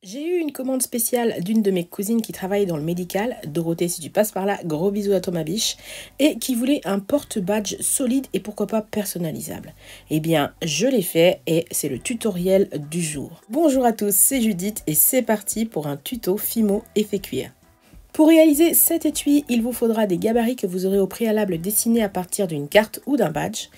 J'ai eu une commande spéciale d'une de mes cousines qui travaille dans le médical, Dorothée si tu passes par là, gros bisous à toi ma biche, et qui voulait un porte-badge solide et pourquoi pas personnalisable. Eh bien, je l'ai fait et c'est le tutoriel du jour. Bonjour à tous, c'est Judith et c'est parti pour un tuto Fimo effet cuir. Pour réaliser cet étui, il vous faudra des gabarits que vous aurez au préalable dessinés à partir d'une carte ou d'un badge.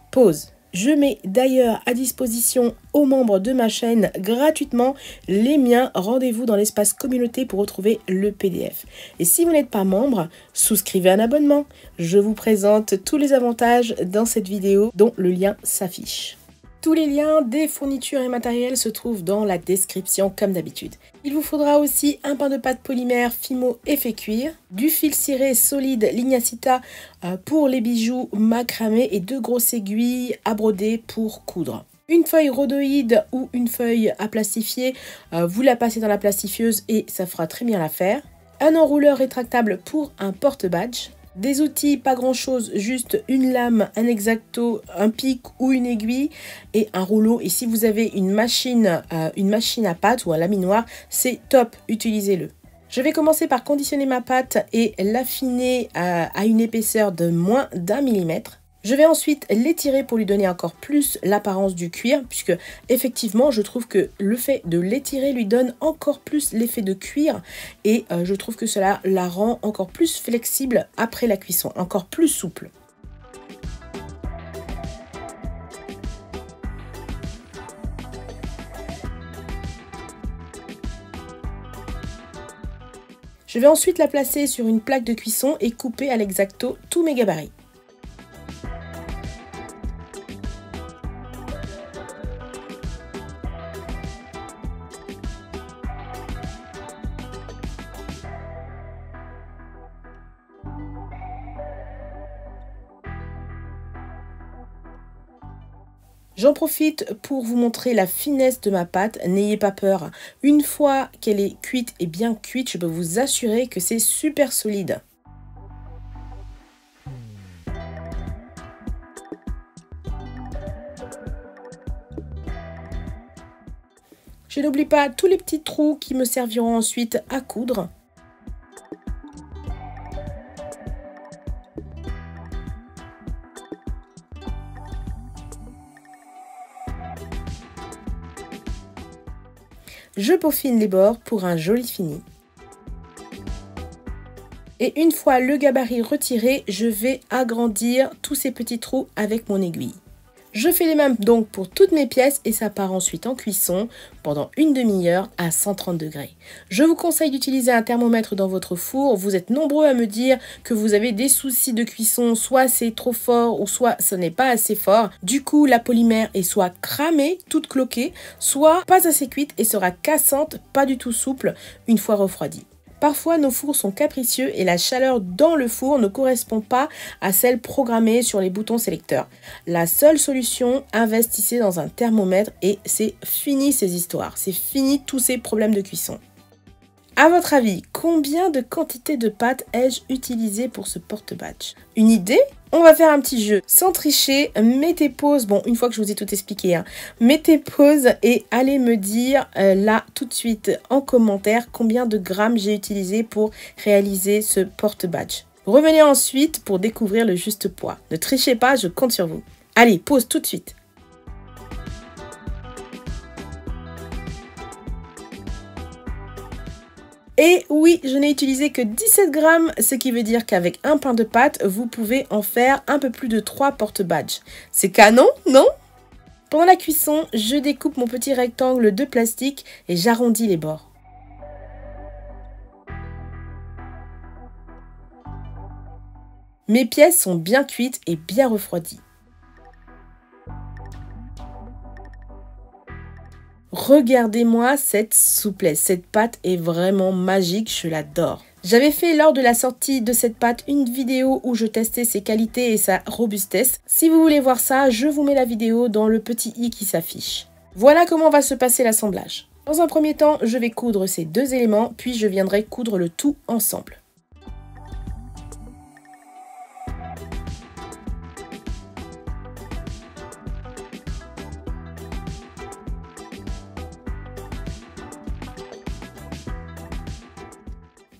Pause. Je mets d'ailleurs à disposition aux membres de ma chaîne gratuitement les miens. Rendez-vous dans l'espace communauté pour retrouver le PDF. Et si vous n'êtes pas membre, souscrivez un abonnement. Je vous présente tous les avantages dans cette vidéo dont le lien s'affiche. Tous les liens des fournitures et matériels se trouvent dans la description comme d'habitude. Il vous faudra aussi un pain de pâte polymère Fimo effet cuir, du fil ciré solide Lignacita pour les bijoux macramé et deux grosses aiguilles à broder pour coudre. Une feuille rhodoïde ou une feuille à plastifier, vous la passez dans la plastifieuse et ça fera très bien l'affaire. Un enrouleur rétractable pour un porte-badge. Des outils, pas grand chose, juste une lame, un exacto, un pic ou une aiguille et un rouleau. Et si vous avez une machine à pâte ou un laminoir, c'est top, utilisez-le. Je vais commencer par conditionner ma pâte et l'affiner à une épaisseur de moins d'1 millimètre. Je vais ensuite l'étirer pour lui donner encore plus l'apparence du cuir, puisque effectivement je trouve que le fait de l'étirer lui donne encore plus l'effet de cuir et je trouve que cela la rend encore plus flexible après la cuisson, encore plus souple. Je vais ensuite la placer sur une plaque de cuisson et couper à l'exacto tous mes gabarits. J'en profite pour vous montrer la finesse de ma pâte, n'ayez pas peur. Une fois qu'elle est cuite et bien cuite, je peux vous assurer que c'est super solide. Je n'oublie pas tous les petits trous qui me serviront ensuite à coudre. Je peaufine les bords pour un joli fini. Et une fois le gabarit retiré, je vais agrandir tous ces petits trous avec mon aiguille. Je fais les mêmes donc pour toutes mes pièces et ça part ensuite en cuisson pendant une demi-heure à 130 degrés. Je vous conseille d'utiliser un thermomètre dans votre four. Vous êtes nombreux à me dire que vous avez des soucis de cuisson, soit c'est trop fort ou soit ce n'est pas assez fort. Du coup, la polymère est soit cramée, toute cloquée, soit pas assez cuite et sera cassante, pas du tout souple une fois refroidie. Parfois, nos fours sont capricieux et la chaleur dans le four ne correspond pas à celle programmée sur les boutons sélecteurs. La seule solution, investissez dans un thermomètre et c'est fini ces histoires. C'est fini tous ces problèmes de cuisson. À votre avis, combien de quantité de pâte ai-je utilisé pour ce porte-badge? Une idée? On va faire un petit jeu. Sans tricher, mettez pause. Bon, une fois que je vous ai tout expliqué, mettez pause et allez me dire là tout de suite en commentaire combien de grammes j'ai utilisé pour réaliser ce porte-badge. Revenez ensuite pour découvrir le juste poids. Ne trichez pas, je compte sur vous. Allez, pause tout de suite. Et oui, je n'ai utilisé que 17 grammes, ce qui veut dire qu'avec un pain de pâte, vous pouvez en faire un peu plus de 3 porte-badges. C'est canon, non? Pendant la cuisson, je découpe mon petit rectangle de plastique et j'arrondis les bords. Mes pièces sont bien cuites et bien refroidies. Regardez-moi cette souplesse, cette pâte est vraiment magique, je l'adore. J'avais fait lors de la sortie de cette pâte une vidéo où je testais ses qualités et sa robustesse. Si vous voulez voir ça, je vous mets la vidéo dans le petit i qui s'affiche. Voilà comment va se passer l'assemblage. Dans un premier temps, je vais coudre ces deux éléments, puis je viendrai coudre le tout ensemble.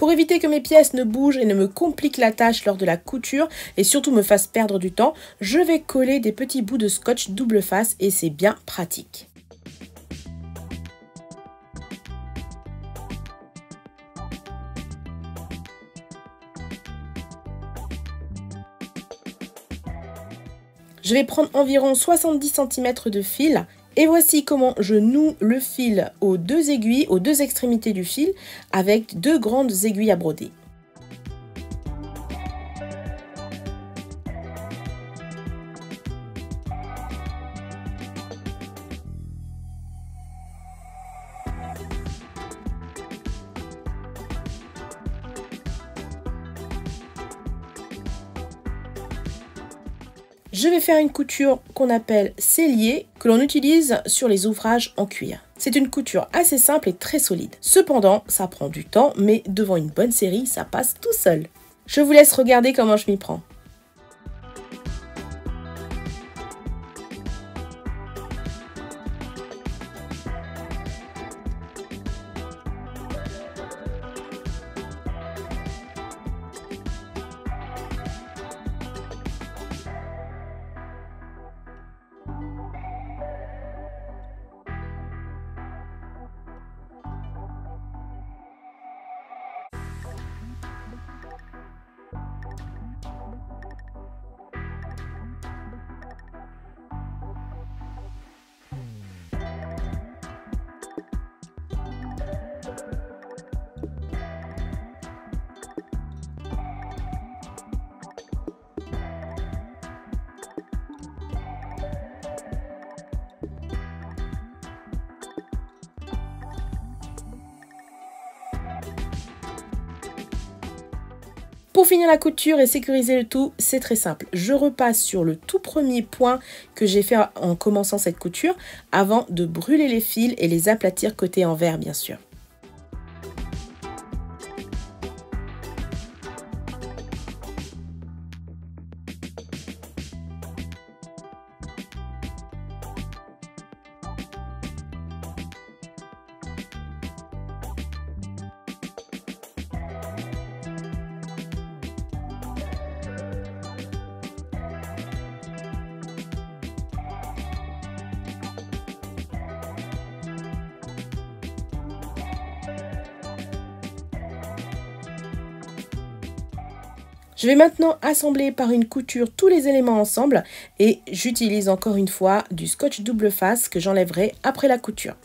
Pour éviter que mes pièces ne bougent et ne me compliquent la tâche lors de la couture et surtout me fassent perdre du temps, je vais coller des petits bouts de scotch double face et c'est bien pratique. Je vais prendre environ 70 cm de fil et voici comment je noue le fil aux deux aiguilles, aux deux extrémités du fil avec deux grandes aiguilles à broder. Je vais faire une couture qu'on appelle sellier, que l'on utilise sur les ouvrages en cuir. C'est une couture assez simple et très solide. Cependant, ça prend du temps, mais devant une bonne série, ça passe tout seul. Je vous laisse regarder comment je m'y prends. Pour finir la couture et sécuriser le tout, c'est très simple. Je repasse sur le tout premier point que j'ai fait en commençant cette couture avant de brûler les fils et les aplatir côté envers bien sûr. Je vais maintenant assembler par une couture tous les éléments ensemble et j'utilise encore une fois du scotch double face que j'enlèverai après la couture.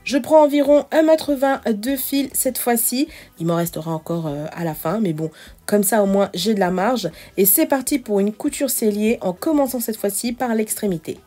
Je prends environ 1,20 m de fil cette fois-ci. Il m'en restera encore à la fin, mais bon, comme ça au moins j'ai de la marge. Et c'est parti pour une couture sellier en commençant cette fois-ci par l'extrémité.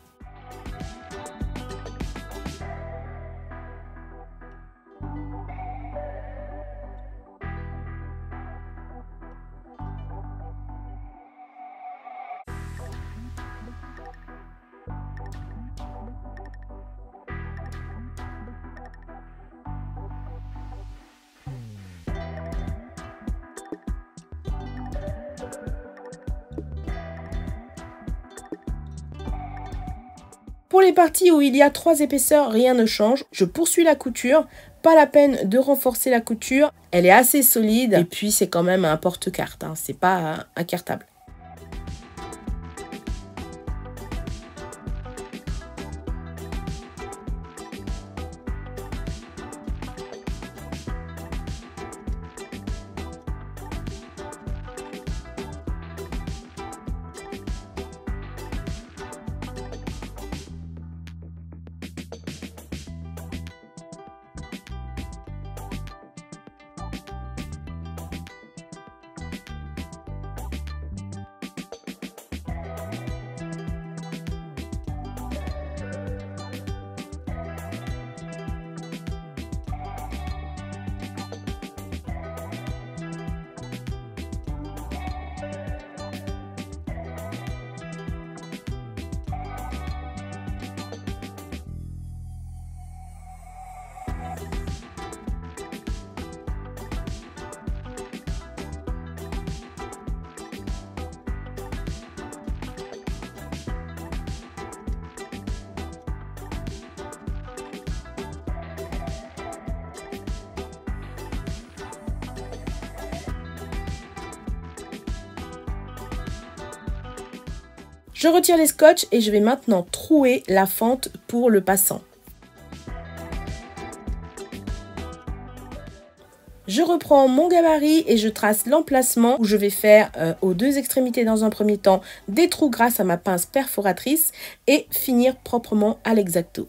Pour les parties où il y a 3 épaisseurs, rien ne change. Je poursuis la couture. Pas la peine de renforcer la couture. Elle est assez solide. Et puis, c'est quand même un porte-carte. Hein. C'est pas un cartable. Je retire les scotch et je vais maintenant trouer la fente pour le passant. Je reprends mon gabarit et je trace l'emplacement où je vais faire aux deux extrémités dans un premier temps des trous grâce à ma pince perforatrice et finir proprement à l'exacto.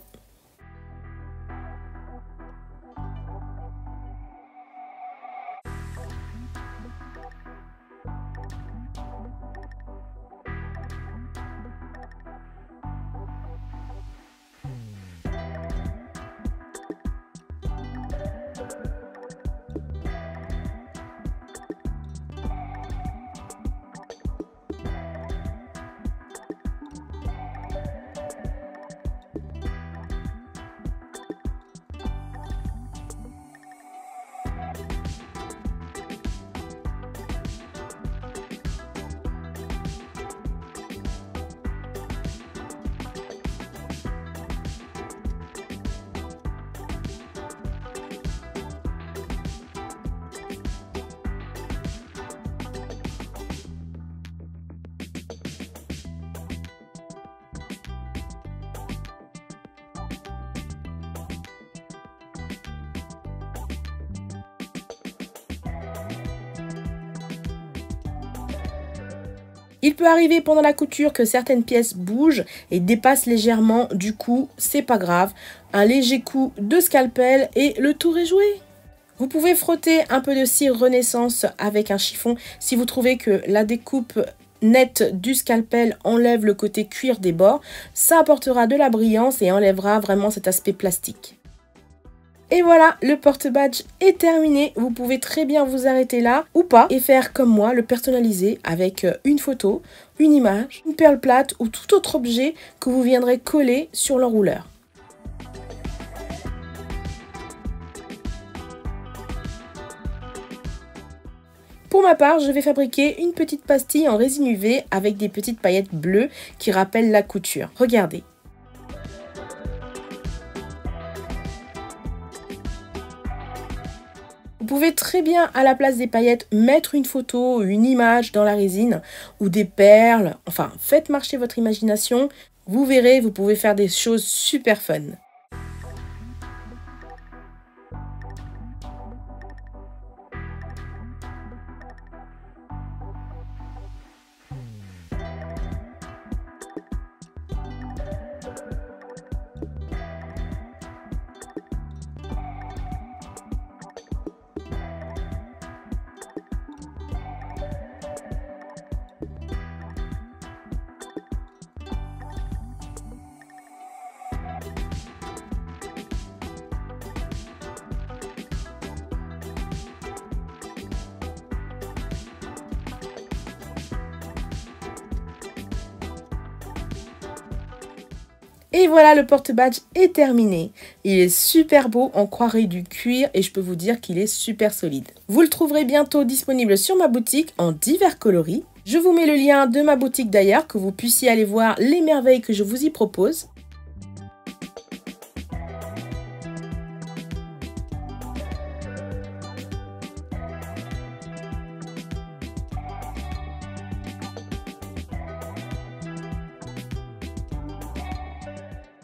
Il peut arriver pendant la couture que certaines pièces bougent et dépassent légèrement, du coup, c'est pas grave. Un léger coup de scalpel et le tour est joué. Vous pouvez frotter un peu de cire Renaissance avec un chiffon si vous trouvez que la découpe nette du scalpel enlève le côté cuir des bords. Ça apportera de la brillance et enlèvera vraiment cet aspect plastique. Et voilà, le porte-badge est terminé. Vous pouvez très bien vous arrêter là ou pas et faire comme moi, le personnaliser avec une photo, une image, une perle plate ou tout autre objet que vous viendrez coller sur l'enrouleur. Pour ma part, je vais fabriquer une petite pastille en résine UV avec des petites paillettes bleues qui rappellent la couture. Regardez. Vous pouvez très bien, à la place des paillettes, mettre une photo, une image dans la résine ou des perles. Enfin, faites marcher votre imagination. Vous verrez, vous pouvez faire des choses super fun. Et voilà, le porte-badge est terminé. Il est super beau, on croirait du cuir et je peux vous dire qu'il est super solide. Vous le trouverez bientôt disponible sur ma boutique en divers coloris. Je vous mets le lien de ma boutique d'ailleurs, que vous puissiez aller voir les merveilles que je vous y propose.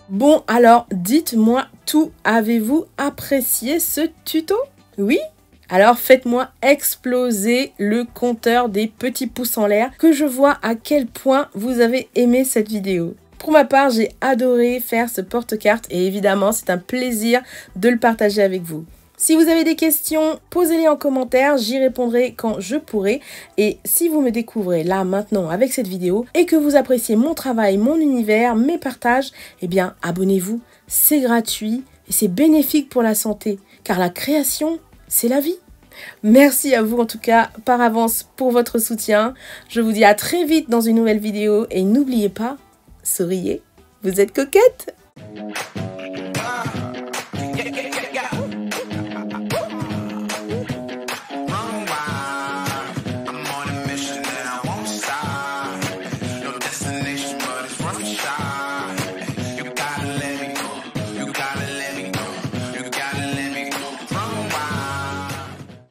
Bon, alors, dites-moi tout. Avez-vous apprécié ce tuto? Oui? Alors faites-moi exploser le compteur des petits pouces en l'air, que je vois à quel point vous avez aimé cette vidéo. Pour ma part, j'ai adoré faire ce porte-carte et évidemment, c'est un plaisir de le partager avec vous. Si vous avez des questions, posez-les en commentaire, j'y répondrai quand je pourrai. Et si vous me découvrez là, maintenant, avec cette vidéo, et que vous appréciez mon travail, mon univers, mes partages, eh bien, abonnez-vous, c'est gratuit et c'est bénéfique pour la santé, car la création, c'est la vie. Merci à vous en tout cas, par avance, pour votre soutien. Je vous dis à très vite dans une nouvelle vidéo et n'oubliez pas, souriez, vous êtes coquette!